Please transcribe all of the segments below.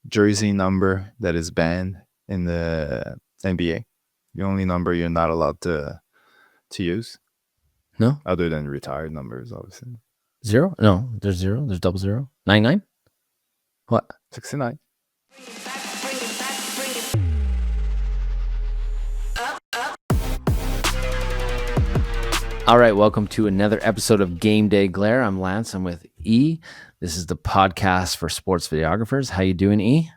jersey number that is banned in the NBA. The only number you're not allowed to use. No? Other than retired numbers, obviously. 0? No, there's 0. There's 00. 99? What? 69. All right, welcome to another episode of Game Day Glare. I'm Lance. I'm with E. This is the podcast for sports videographers. How you doing, E?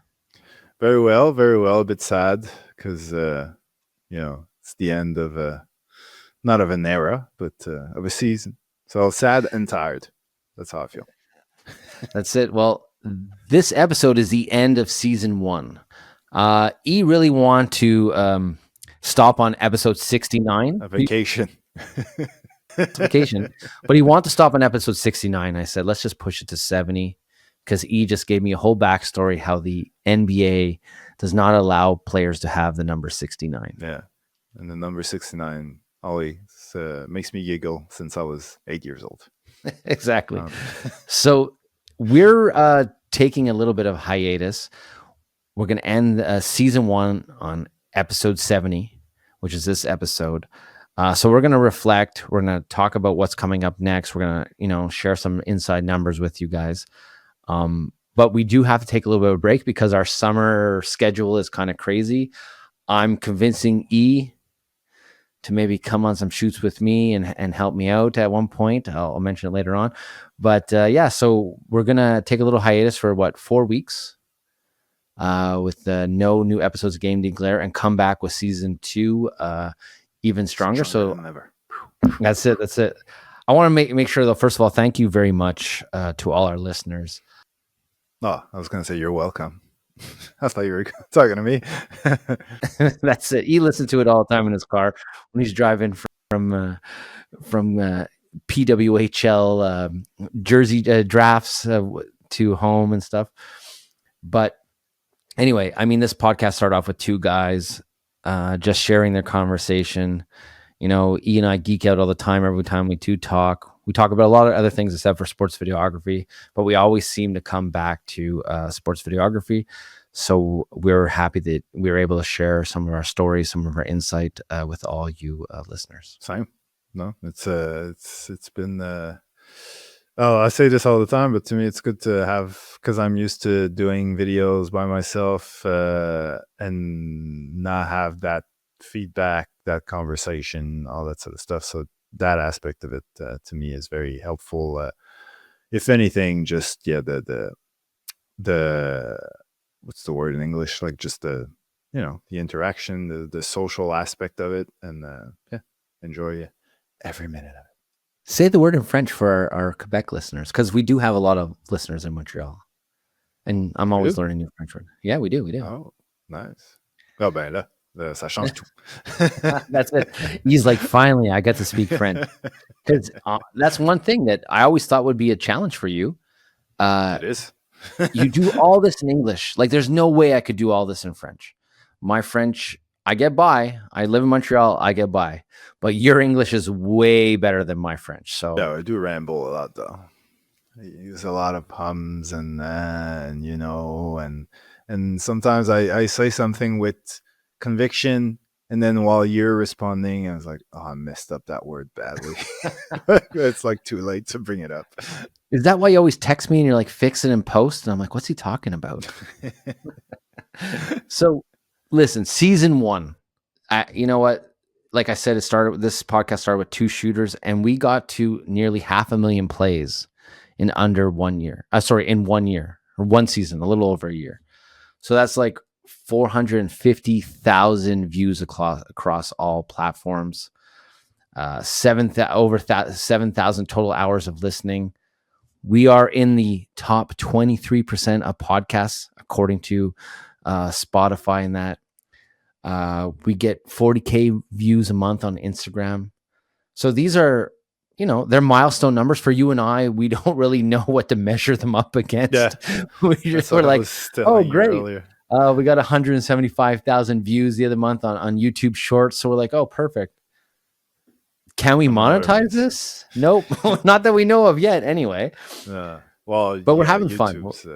Very well, very well. A bit sad because, it's the end of not of an era, but of a season. So sad and tired. That's how I feel. That's it. Well, this episode is the end of season 1. E really want to stop on episode 69. A vacation. Vacation, but he wanted to stop on episode 69. I said, let's just push it to 70 because E just gave me a whole backstory how the NBA does not allow players to have the number 69. Yeah, and the number 69 always makes me giggle since I was 8 years old. Exactly. So we're taking a little bit of hiatus. We're going to end season 1 on episode 70, which is this episode. So we're going to reflect. We're going to talk about what's coming up next. We're going to, share some inside numbers with you guys. But we do have to take a little bit of a break because our summer schedule is kind of crazy. I'm convincing E to maybe come on some shoots with me and help me out at one point. I'll mention it later on. But so we're going to take a little hiatus for 4 weeks with no new episodes of Game Day Glare and come back with season 2 even stronger. So that's it. I want to make sure though, first of all, thank you very much to all our listeners. Oh, I was going to say you're welcome. I thought you were talking to me. That's it. He listens to it all the time in his car when he's driving from PWHL jersey drafts to home and stuff. But anyway, I mean, this podcast started off with 2 guys just sharing their conversation. E and I geek out all the time. Every time we talk, we talk about a lot of other things except for sports videography, but we always seem to come back to sports videography. So we're happy that we were able to share some of our stories, some of our insight with all you listeners. Same. No, it's been. I say this all the time, but to me, it's good to have because I'm used to doing videos by myself and not have that feedback, that conversation, all that sort of stuff. So that aspect of it to me is very helpful. If anything, just the what's the word in English? Like just the interaction, the social aspect of it, and enjoy every minute of it. Say the word in French for our Quebec listeners, because we do have a lot of listeners in Montreal, and I'm always learning new French words. Yeah, we do. Oh, nice. Oh ben là, ça change tout. That's it. He's like, finally, I get to speak French. Because that's one thing that I always thought would be a challenge for you. It is. You do all this in English. Like, there's no way I could do all this in French. My French, I get by. I live in Montreal. I get by. But your English is way better than my French. So no, I do ramble a lot though. I use a lot of puns and sometimes I say something with conviction, and then while you're responding, I was like, oh, I messed up that word badly. It's like too late to bring it up. Is that why you always text me and you're like, fix it in post? And I'm like, what's he talking about? So listen, season 1, you know what? Like I said, this podcast started with 2 shooters, and we got to nearly 500,000 plays in under 1 year. In 1 year or 1 season, a little over a year. So that's like 450,000 views across all platforms. Over 7,000 total hours of listening. We are in the top 23% of podcasts, according to Spotify and that. We get 40K views a month on Instagram. So these are, they're milestone numbers for you and I. We don't really know what to measure them up against. Yeah. we're like, oh, great. We got 175,000 views the other month on YouTube Shorts. So we're like, oh, perfect. Can we monetize this? Nope. Not that we know of yet anyway. Well, But we're yeah, having fun. YouTube's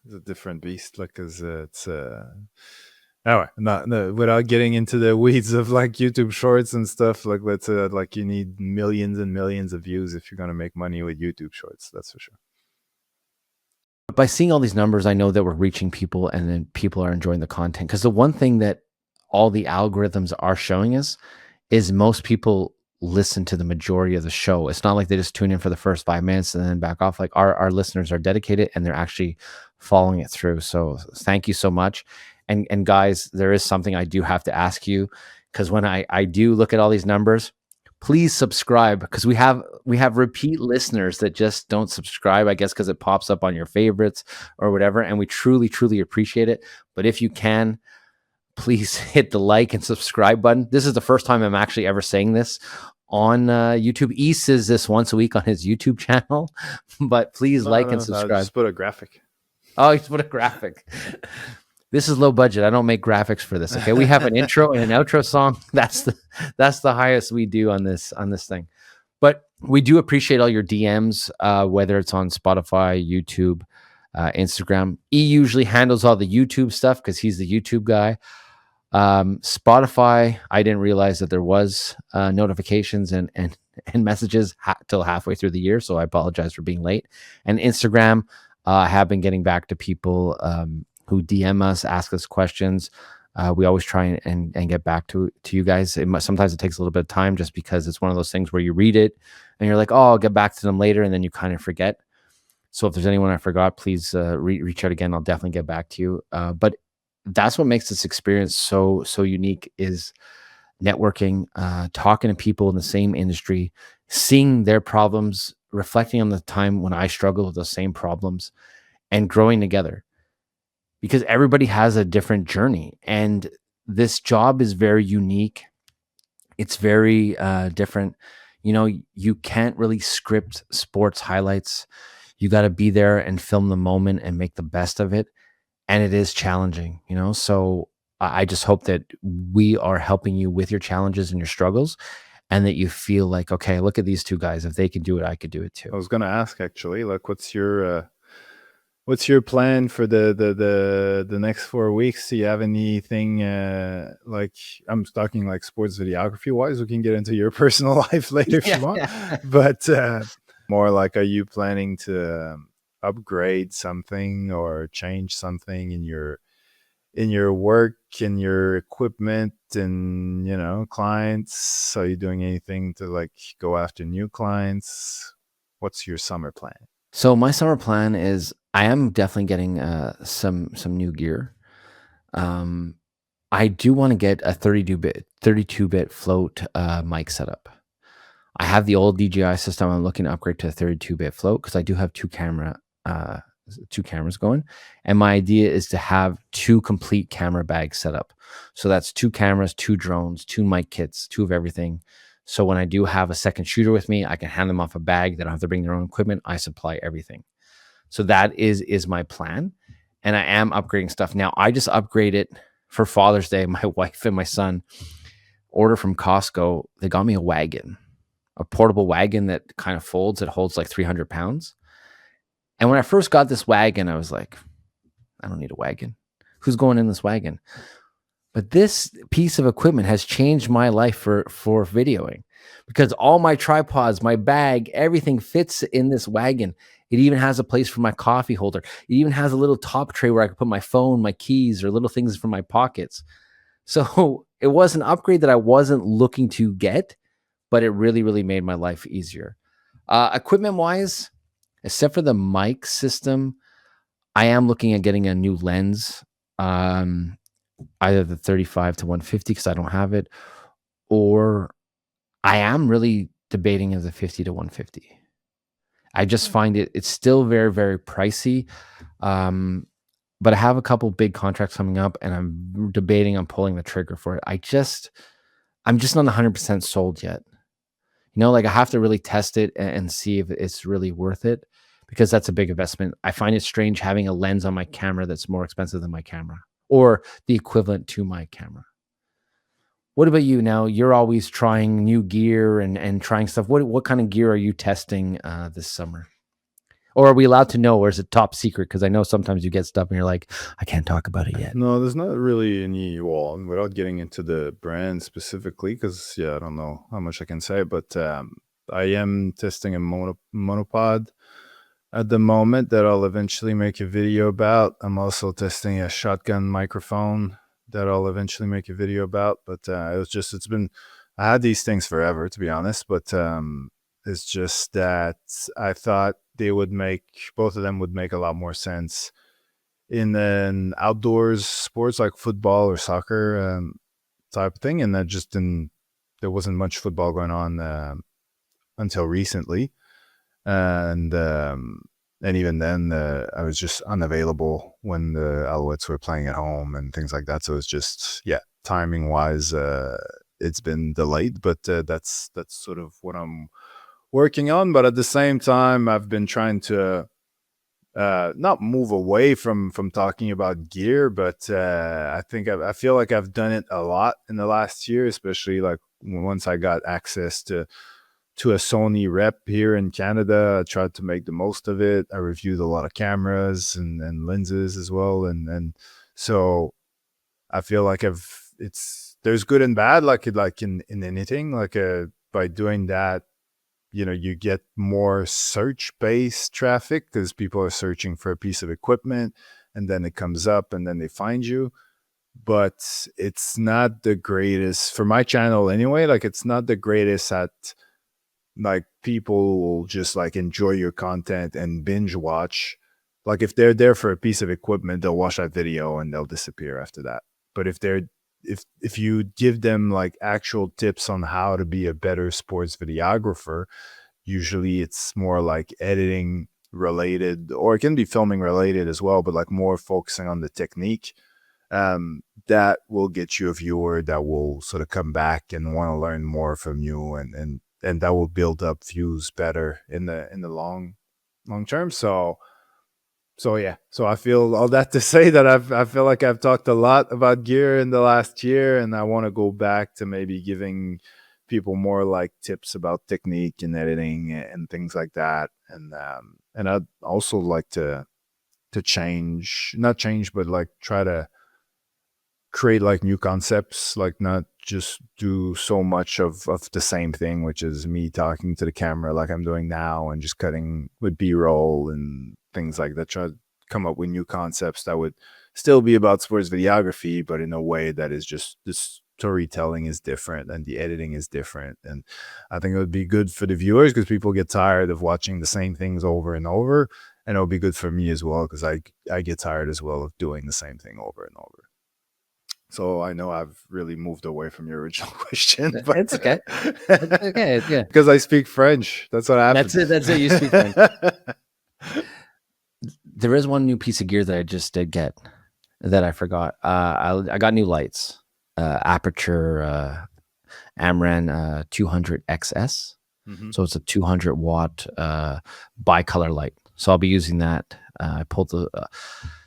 is a different beast. Like, cause it's anyway, not no, without getting into the weeds of like YouTube Shorts and stuff. Like, let's like you need millions and millions of views if you're gonna make money with YouTube Shorts. That's for sure. By seeing all these numbers, I know that we're reaching people and then people are enjoying the content. Because the one thing that all the algorithms are showing us is most people listen to the majority of the show. It's not like they just tune in for the first 5 minutes and then back off. Like our listeners are dedicated and they're actually following it through. So thank you so much. And guys, there is something I do have to ask you, because when I do look at all these numbers, please subscribe, because we have repeat listeners that just don't subscribe, I guess because it pops up on your favorites or whatever, and we truly appreciate it. But if you can, please hit the like and subscribe button. This is the first time I'm actually ever saying this on YouTube. E says this once a week on his YouTube channel, but please like and No, I'll subscribe. just put a graphic. Oh, he's put a graphic. This is low budget. I don't make graphics for this. Okay, we have an intro and an outro song. That's the highest we do on this thing. But we do appreciate all your DMs, whether it's on Spotify, YouTube, Instagram. E usually handles all the YouTube stuff because he's the YouTube guy. Spotify, I didn't realize that there was notifications and messages till halfway through the year, so I apologize for being late. And Instagram, I have been getting back to people who DM us, ask us questions. We always try and get back to you guys. Sometimes it takes a little bit of time just because it's one of those things where you read it and you're like, oh, I'll get back to them later, and then you kind of forget. So if there's anyone I forgot, please reach out again. I'll definitely get back to you. But that's what makes this experience so unique, is networking, talking to people in the same industry, seeing their problems, reflecting on the time when I struggled with those same problems, and growing together. Because everybody has a different journey, and this job is very unique. It's very different. You can't really script sports highlights. You got to be there and film the moment and make the best of it. And it is challenging, So I just hope that we are helping you with your challenges and your struggles, and that you feel like, okay, look at these two guys. If they can do it, I could do it too. I was gonna ask actually, like, what's your plan for the next 4 weeks? Do you have anything like, I'm talking like sports videography wise? We can get into your personal life later if you want, but more like, are you planning to upgrade something or change something in your work, in your equipment, and clients? Are you doing anything to like go after new clients? What's your summer plan? So my summer plan is, I am definitely getting some new gear. I do want to get a 32-bit float mic setup. I have the old DJI system. I'm looking to upgrade to a 32-bit float because I do have two cameras going, and my idea is to have two complete camera bags set up. So that's two cameras, two drones, two mic kits, two of everything. So when I do have a second shooter with me, I can hand them off a bag. They don't have to bring their own equipment. I supply everything. So that is my plan, and I am upgrading stuff now. I just upgraded for Father's Day. My wife and my son order from Costco. They got me a wagon, a portable wagon that kind of folds. It holds like 300 pounds. And when I first got this wagon, I was like, I don't need a wagon. Who's going in this wagon? But this piece of equipment has changed my life for videoing, because all my tripods, my bag, everything fits in this wagon. It even has a place for my coffee holder. It even has a little top tray where I can put my phone, my keys, or little things from my pockets. So it was an upgrade that I wasn't looking to get, but it really made my life easier. Equipment wise, except for the mic system, I am looking at getting a new lens, either the 35 to 150 because I don't have it, or I am really debating of the 50 to 150. I just find it's still very pricey. But I have a couple big contracts coming up, and I'm debating on pulling the trigger for it. I'm just not 100% sold yet. Like I have to really test it and see if it's really worth it, because that's a big investment. I find it strange having a lens on my camera that's more expensive than my camera, or the equivalent to my camera. What about you now? You're always trying new gear and trying stuff. What kind of gear are you testing this summer? or are we allowed to know, or is it top secret? Because I know sometimes you get stuff and you're like, I can't talk about it yet. No, there's not really any, well, without getting into the brand specifically, because yeah, I don't know how much I can say, but I am testing a monopod at the moment that I'll eventually make a video about. I'm also testing a shotgun microphone that I'll eventually make a video about. But it's been, I had these things forever, to be honest. But it's just that I thought they would make, both of them would make a lot more sense in an outdoors sports like football or soccer type of thing. And that just didn't, there wasn't much football going on until recently. And and even then, I was just unavailable when the Alouettes were playing at home and things like that. So it's just, yeah, timing wise, it's been delayed. But that's sort of what I'm working on. But at the same time, I've been trying to not move away from talking about gear, but I feel like I've done it a lot in the last year, especially like once I got access to a Sony rep here in Canada. I tried to make the most of it. I reviewed a lot of cameras and lenses as well. And so I feel like there's good and bad, like in anything, by doing that, you get more search based traffic because people are searching for a piece of equipment and then it comes up and then they find you. But it's not the greatest for my channel anyway. Like it's not the greatest at, like, people will just like enjoy your content and binge watch. Like if they're there for a piece of equipment, they'll watch that video and they'll disappear after that. But if you give them like actual tips on how to be a better sports videographer, usually it's more like editing related, or it can be filming related as well, but like more focusing on the technique. That will get you a viewer that will sort of come back and want to learn more from you, and that will build up views better in the long term. So yeah, so I feel all that to say that I feel like I've talked a lot about gear in the last year, and I want to go back to maybe giving people more like tips about technique and editing and things like that. And I'd also like to change, not change, but like try to create like new concepts, like not just do so much of the same thing, which is me talking to the camera like I'm doing now and just cutting with B-roll and things like that. Try to come up with new concepts that would still be about sports videography, but in a way that is just, the storytelling is different and the editing is different. And I think it would be good for the viewers because people get tired of watching the same things over and over. And it'll be good for me as well because I get tired as well of doing the same thing over and over. So I know I've really moved away from your original question, but It's okay. It's okay. Yeah. because I speak French. That's what happened. That's it. You speak French. There is one new piece of gear that I just did get that I forgot. I got new lights, aperture Amran 200 XS. Mhm. So it's a 200 watt bicolor light. So I'll be using that. I pulled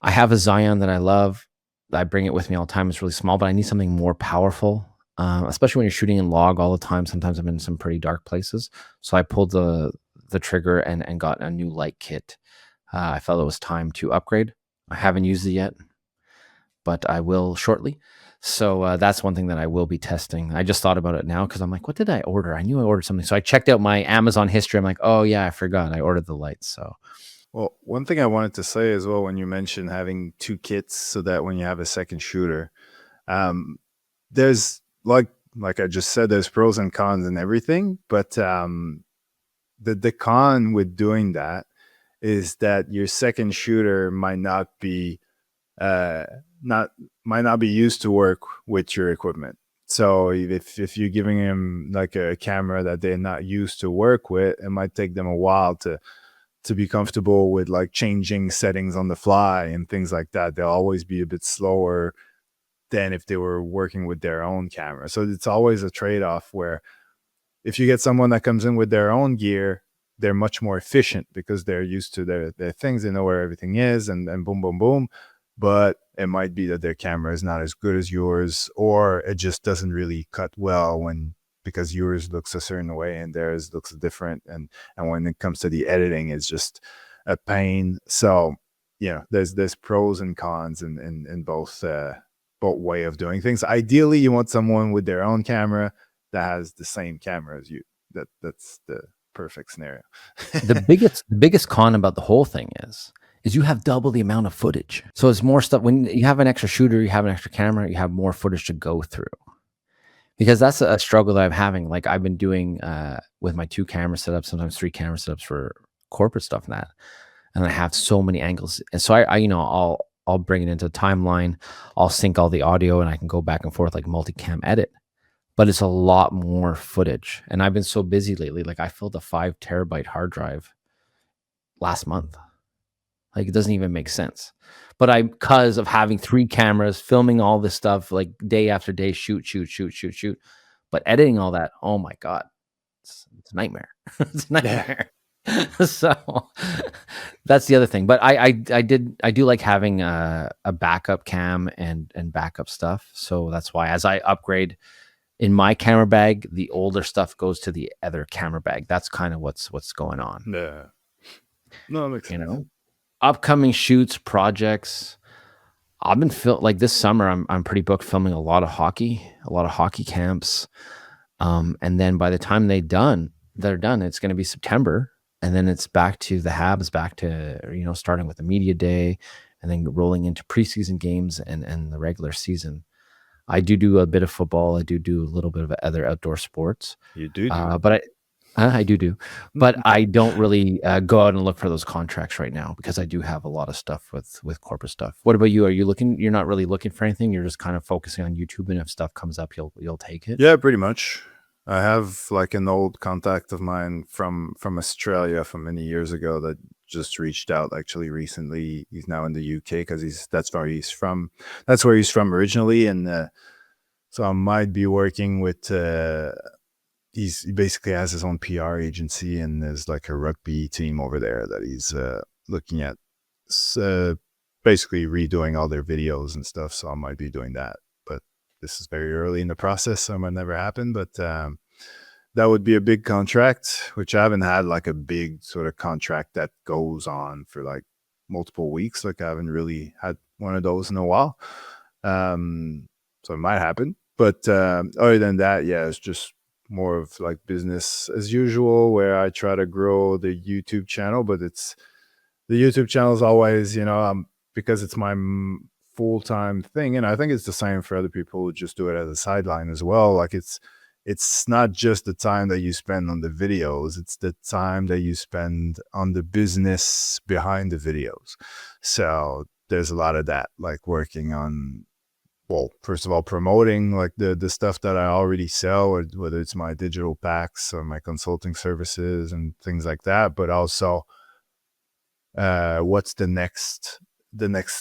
I have a Zion that I love. I bring it with me all the time. It's really small, but I need something more powerful, especially when you're shooting in log all the time. Sometimes I'm in some pretty dark places. So I pulled the trigger and got a new light kit. I felt it was time to upgrade. I haven't used it yet, but I will shortly. So that's one thing that I will be testing. I just thought about it now because I'm like, what did I order? I knew I ordered something. So I checked out my Amazon history. I'm like, oh yeah, I forgot. I ordered the lights. So Well, one thing I wanted to say as well when you mentioned having two kits so that when you have a second shooter, um, there's like I just said, there's pros and cons and everything. But the con with doing that is that your second shooter uh, not might not be used to work with your equipment. So if you're giving him like a camera that they're not used to work with, it might take them a while to be comfortable with like changing settings on the fly and things like that. They'll always be a bit slower than if they were working with their own camera. So it's always a trade-off where if you get someone that comes in with their own gear, they're much more efficient because they're used to their things. They know where everything is, and boom, boom, boom. But it might be that their camera is not as good as yours, or it just doesn't really cut well because yours looks a certain way and theirs looks different. And when it comes to the editing, it's just a pain. So there's pros and cons in both way of doing things. Ideally, you want someone with their own camera that has the same camera as you. That's the perfect scenario. The biggest con about the whole thing is you have double the amount of footage. So it's more stuff. When you have an extra shooter, you have an extra camera, you have more footage to go through. Because that's a struggle that I'm having. Like I've been doing with my 2 camera setups, sometimes 3 camera setups for corporate stuff and that. And I have so many angles. And so I'll bring it into timeline. I'll sync all the audio and I can go back and forth like multicam edit. But it's a lot more footage. And I've been so busy lately. Like I filled a 5 terabyte hard drive last month. Like it doesn't even make sense. But because of having 3 cameras, filming all this stuff like day after day, shoot. But editing all that, oh my God, it's a nightmare. It's a nightmare. So that's the other thing. But I do like having a backup cam and backup stuff. So that's why as I upgrade in my camera bag, the older stuff goes to the other camera bag. That's kind of what's going on. Yeah. No, that makes sense. Upcoming shoots, projects. I've been like this summer. I'm pretty booked filming a lot of hockey camps. And then by the time they're done, it's going to be September, and then it's back to the Habs, back to starting with the media day, and then rolling into preseason games and the regular season. I do a bit of football. I do a little bit of other outdoor sports. You do, but I do, but I don't really go out and look for those contracts right now because I do have a lot of stuff with corporate stuff. What about you? Are you looking? You're not really looking for anything. You're just kind of focusing on YouTube, and if stuff comes up, you'll take it. Yeah, pretty much. I have like an old contact of mine from Australia from many years ago that just reached out actually recently. He's now in the UK because that's where he's from. That's where he's from originally, and so I might be working with. He basically has his own PR agency, and there's like a rugby team over there that he's looking at. Basically redoing all their videos and stuff. So I might be doing that. This is very early in the process, so it might never happen. But that would be a big contract, which I haven't had like a big sort of contract that goes on for like multiple weeks. Like I haven't really had one of those in a while. So it might happen. But other than that, yeah, it's just more of like business as usual, where I try to grow the YouTube channel. But the YouTube channel is always, because it's my full-time thing, and I think it's the same for other people who just do it as a sideline as well. Like it's not just the time that you spend on the videos, it's the time that you spend on the business behind the videos. So there's a lot of that, like working on, well, first of all, promoting like the stuff that I already sell, or whether it's my digital packs or my consulting services and things like that, but also what's the next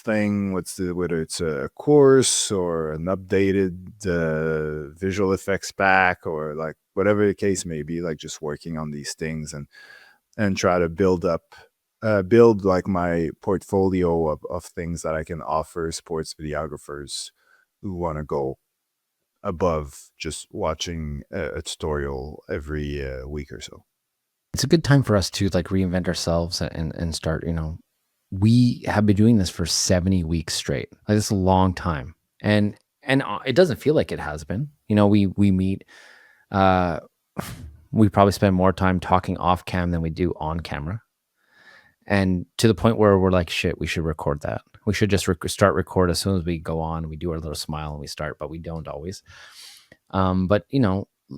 thing, whether it's a course or an updated visual effects pack, or like whatever the case may be, like just working on these things and try to build like my portfolio of things that I can offer sports videographers who want to go above just watching a tutorial every week or so. It's a good time for us to like reinvent ourselves and start, we have been doing this for 70 weeks straight. Like this is a long time. And it doesn't feel like it has been. We meet, we probably spend more time talking off cam than we do on camera. And to the point where we're like, shit, we should record that. We should just start record as soon as we go on. We do our little smile and we start, but we don't always. But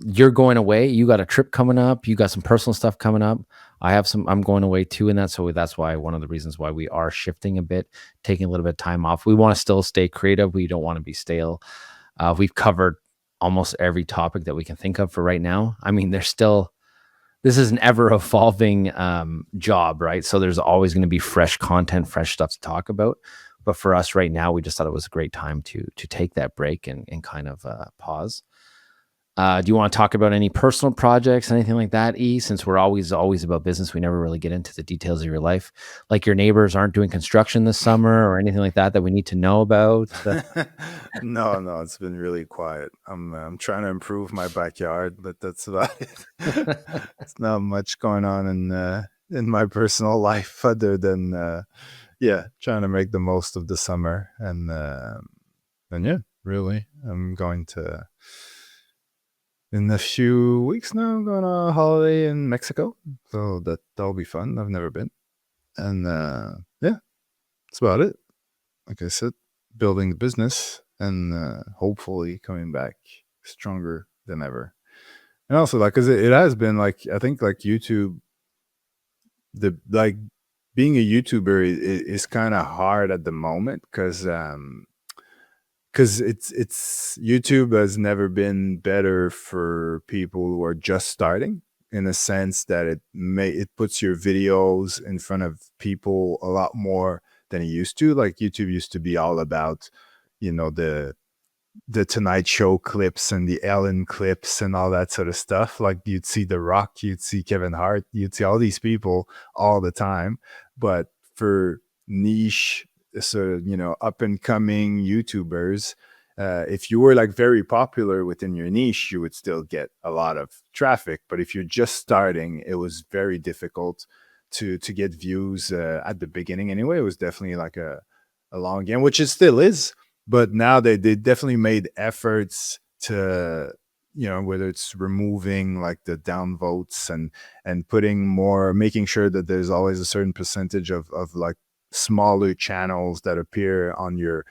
you're going away. You got a trip coming up. You got some personal stuff coming up. I'm going away too. And so that's why one of the reasons why we are shifting a bit, taking a little bit of time off. We want to still stay creative. We don't want to be stale. We've covered almost every topic that we can think of for right now. I mean, this is an ever evolving job, right? So there's always going to be fresh content, fresh stuff to talk about. But for us right now, we just thought it was a great time to take that break and kind of pause. Do you want to talk about any personal projects, anything like that, E? Since we're always about business, we never really get into the details of your life. Like your neighbors aren't doing construction this summer or anything like that we need to know about? No, it's been really quiet. I'm trying to improve my backyard, but that's about it. It's not much going on in my personal life other than yeah, trying to make the most of the summer. And yeah, really, I'm going to in a few weeks now. I'm going on a holiday in Mexico, so that'll be fun. I've never been, and yeah, that's about it. Like I said, building the business and hopefully coming back stronger than ever. And also, like, cause it has been like I think like YouTube, the like being a YouTuber is kind of hard at the moment because it's YouTube has never been better for people who are just starting, in a sense that it puts your videos in front of people a lot more than it used to. Like YouTube used to be all about, you know, the Tonight Show clips and the Ellen clips and all that sort of stuff. Like you'd see The Rock, you'd see Kevin Hart, you'd see all these people all the time. But for niche, sort of, you know, up and coming YouTubers, if you were like very popular within your niche, you would still get a lot of traffic. But if you're just starting, it was very difficult to get views at the beginning. Anyway, it was definitely like a long game, which it still is, but now they definitely made efforts to, you know, whether it's removing like the downvotes and putting more, making sure that there's always a certain percentage of like smaller channels that appear on your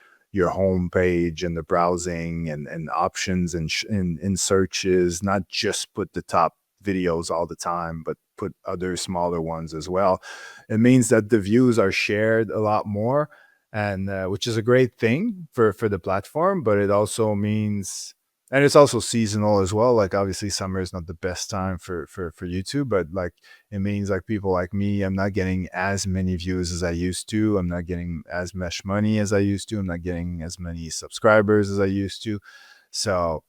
home page and the browsing and options and in searches, not just put the top videos all the time, but put other smaller ones as well. It means that the views are shared a lot more, and which is a great thing for the platform. But it also means, and it's also seasonal as well. Like obviously, summer is not the best time for YouTube, but like it means like people like me, I'm not getting as many views as I used to. I'm not getting as much money as I used to. I'm not getting as many subscribers as I used to. So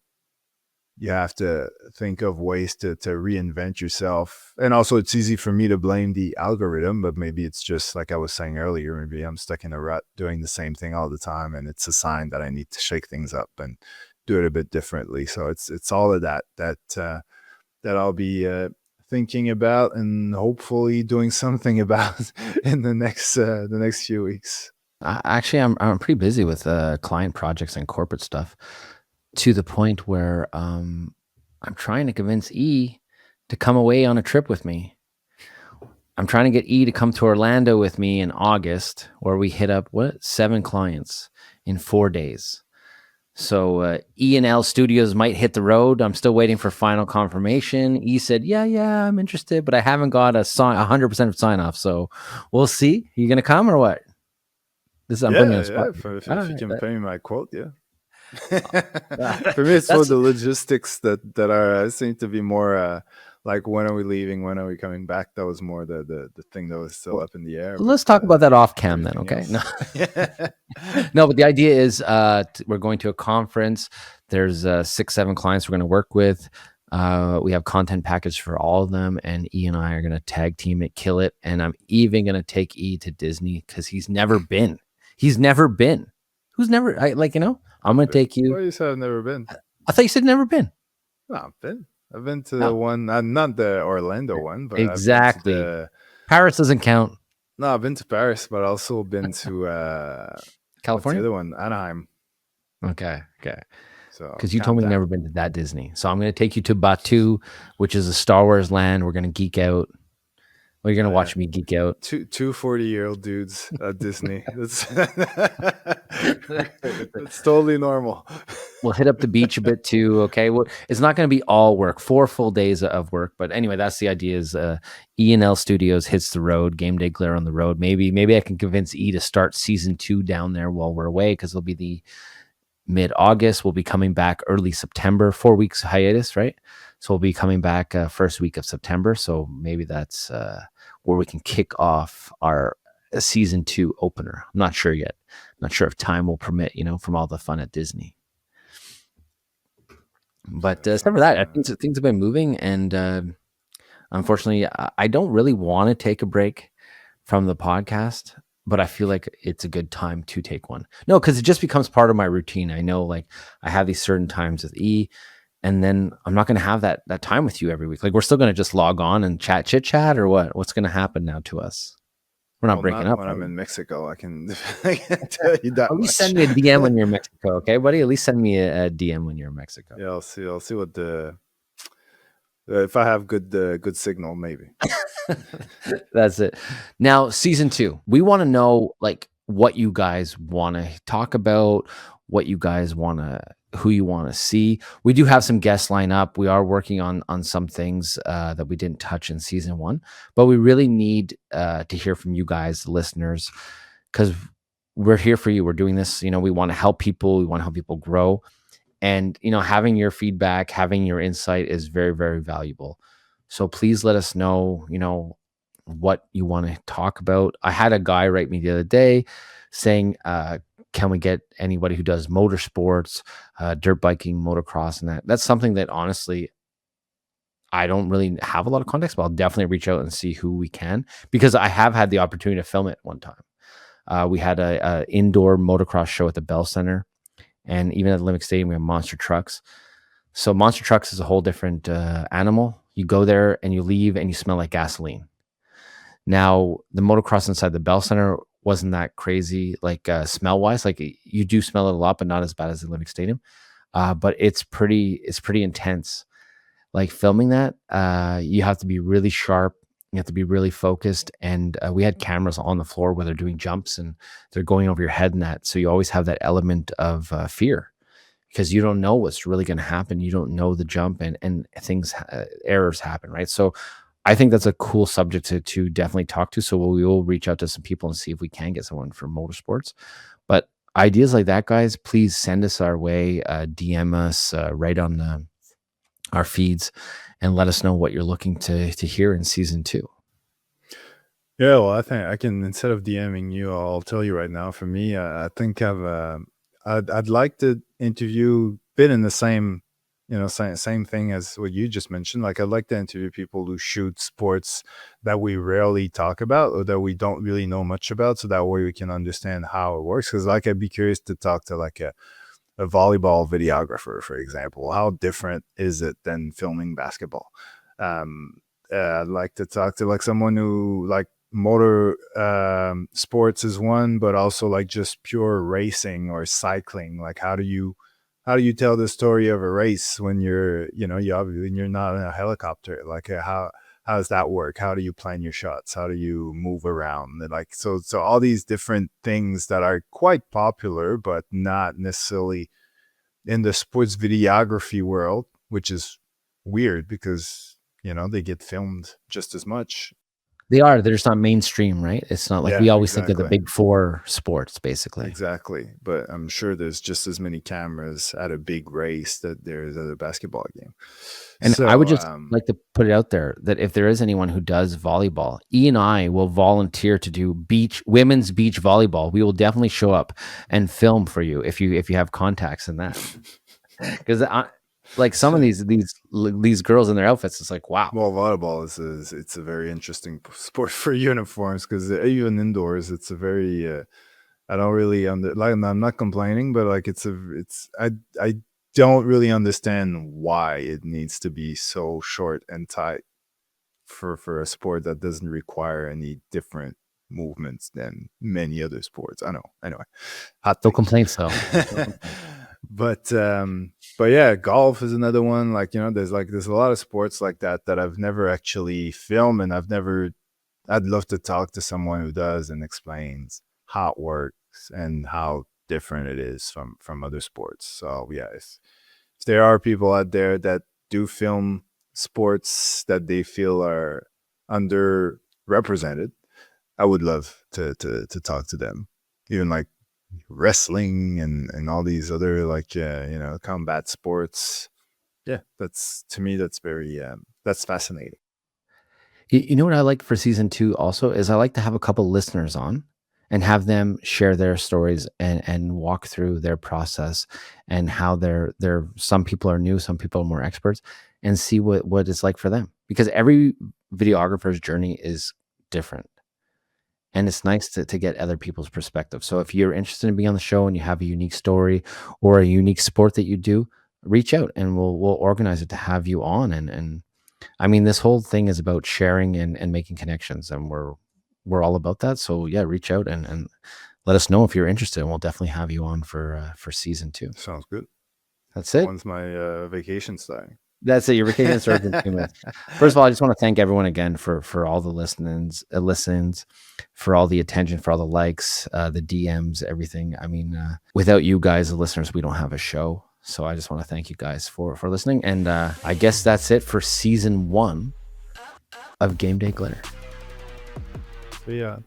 you have to think of ways to reinvent yourself. And also it's easy for me to blame the algorithm, but maybe it's just like I was saying earlier, maybe I'm stuck in a rut doing the same thing all the time, and it's a sign that I need to shake things up and do it a bit differently. So it's all of that I'll be thinking about and hopefully doing something about in the next few weeks. Actually, I'm pretty busy with client projects and corporate stuff, to the point where I'm trying to convince E to come away on a trip with me. I'm trying to get E to come to Orlando with me in August, where we hit up 7 clients in 4 days. So E&L Studios might hit the road. I'm still waiting for final confirmation. E said, yeah, I'm interested, but I haven't got 100% of sign off. So we'll see. You gonna come or what? I'm putting you on the spot. Yeah. All If you right, can pay me my quote, yeah. that- For me, it's more that's the logistics that are seem to be more like when are we leaving, when are we coming back. That was more the thing that was still well, up in the air. But let's talk about that off cam then, everything okay? No, else, yeah, no, but the idea is we're going to a conference. There's 6, 7 clients we're going to work with. We have content package for all of them, and E and I are going to tag team it, kill it. And I'm even going to take E to Disney because he's never been. He's never been. Who's never? I'm going to take you. Why you said I've never been? I thought you said never been. No, I've been. I've been to the No, one, not the Orlando one, but I've been to exactly. the. Paris doesn't count. No, I've been to Paris, but also been to what's the California. other one? Anaheim. Okay. So Because you told me you've Countdown. never been to that Disney. So I'm going to take you to Batu, which is a Star Wars land. We're going to geek out. Well, you're going to Yeah. watch me geek out. Two 40-year-old dudes at Disney. That's totally normal. We'll hit up the beach a bit too. Okay. Well, it's not going to be all work, 4 full days of work. But anyway, that's the idea is E&L Studios hits the road, Game Day Glare on the road. Maybe I can convince E to start season 2 down there while we're away, because it'll be the mid-August. We'll be coming back early September, 4 weeks hiatus, right? So we'll be coming back first week of September. So maybe that's where we can kick off our season 2 opener. I'm not sure yet. I'm not sure if time will permit, from all the fun at Disney. But That except for sounds, that, I think things have been moving, and unfortunately, I don't really want to take a break from the podcast, but I feel like it's a good time to take one. No, because it just becomes part of my routine. I know, like, I have these certain times with E, and then I'm not going to have that time with you every week. Like, we're still going to just log on and chit chat, or what? What's going to happen now to us? We're not Well, breaking not up, when are I'm we? in Mexico. I can, I can tell you that At least much. send me a DM when you're in Mexico, okay, buddy? At least send me a DM when you're in Mexico. Yeah, I'll see. I'll see what the if I have good signal, maybe. That's it. Now, season 2, we want to know like what you guys want to talk about, what you guys want to, who you want to see. We do have some guests lined up. We are working on some things that we didn't touch in season 1, but we really need to hear from you guys, the listeners, because we're here for you. We're doing this. We want to help people. We want to help people grow. And, having your feedback, having your insight is very, very valuable. So please let us know, what you want to talk about. I had a guy write me the other day saying, can we get anybody who does motorsports, dirt biking, motocross, and that's something that honestly, I don't really have a lot of context, but I'll definitely reach out and see who we can, because I have had the opportunity to film it one time. We had a indoor motocross show at the Bell Center, and even at the Olympic Stadium, we have monster trucks. So monster trucks is a whole different animal. You go there and you leave and you smell like gasoline. Now, the motocross inside the Bell Center wasn't that crazy, like smell wise. Like, you do smell it a lot, but not as bad as the Olympic Stadium. But it's pretty intense. Like, filming that, you have to be really sharp. You have to be really focused. And we had cameras on the floor where they're doing jumps and they're going over your head and that. So you always have that element of fear, because you don't know what's really going to happen. You don't know the jump, and things, errors happen, right? So I think that's a cool subject to definitely talk to. So we will reach out to some people and see if we can get someone for motorsports. But ideas like that, guys, please send us our way, DM us, right on our feeds, and let us know what you're looking to hear in season 2. Yeah, well, I think I can, instead of DMing you, I'll tell you right now. For me, I think I'd like to interview, bit in the same, same thing as what you just mentioned. Like, I'd like to interview people who shoot sports that we rarely talk about or that we don't really know much about, so that way we can understand how it works. Because, like, I'd be curious to talk to like a volleyball videographer, for example. How different is it than filming basketball? I'd like to talk to like someone who like motor sports is one, but also like just pure racing or cycling. Like, how do you tell the story of a race when you're, you obviously, you're not in a helicopter? Like, how does that work? How do you plan your shots? How do you move around? And like, so all these different things that are quite popular, but not necessarily in the sports videography world, which is weird because, they get filmed just as much. They're just not mainstream, right? It's not like we Yeah, always think of the exactly. big 4 sports, basically. Exactly. But I'm sure there's just as many cameras at a big race that there's at a basketball game. And I would So, just like to put it out there that if there is anyone who does volleyball, E and I will volunteer to do women's beach volleyball. We will definitely show up and film for you if you have contacts in that. Because like some of these girls in their outfits, it's like, wow. well, volleyball it's a very interesting sport for uniforms, because even indoors, it's a very I don't really like. I'm not complaining, but like I don't really understand why it needs to be so short and tight for a sport that doesn't require any different movements than many other sports. I know. Anyway, hot No take. complaints though. No complaints. But yeah, golf is another one. Like, there's a lot of sports like that I've never actually filmed, and I'd love to talk to someone who does and explains how it works and how different it is from other sports. So yeah, if there are people out there that do film sports that they feel are underrepresented, I would love to talk to them. Even like wrestling and all these other like combat sports. Yeah, that's, to me, that's very that's fascinating. You know what I like for season 2 also is I like to have a couple listeners on and have them share their stories and walk through their process and how they're some people are new, some people are more experts, and see what it's like for them. Because every videographer's journey is different. And it's nice to get other people's perspective. So if you're interested in being on the show and you have a unique story or a unique sport that you do, reach out and we'll organize it to have you on. And I mean, this whole thing is about sharing and making connections, and we're all about that. So yeah, reach out and let us know if you're interested, and we'll definitely have you on for season 2. Sounds good. That's it. When's my vacation starting? That's it. Your vacation starts in 2 minutes. First of all, I just want to thank everyone again for all the listens, for all the attention, for all the likes, the DMs, everything. I mean, without you guys, the listeners, we don't have a show. So I just want to thank you guys for listening. And I guess that's it for season 1 of Game Day Glitter. See ya.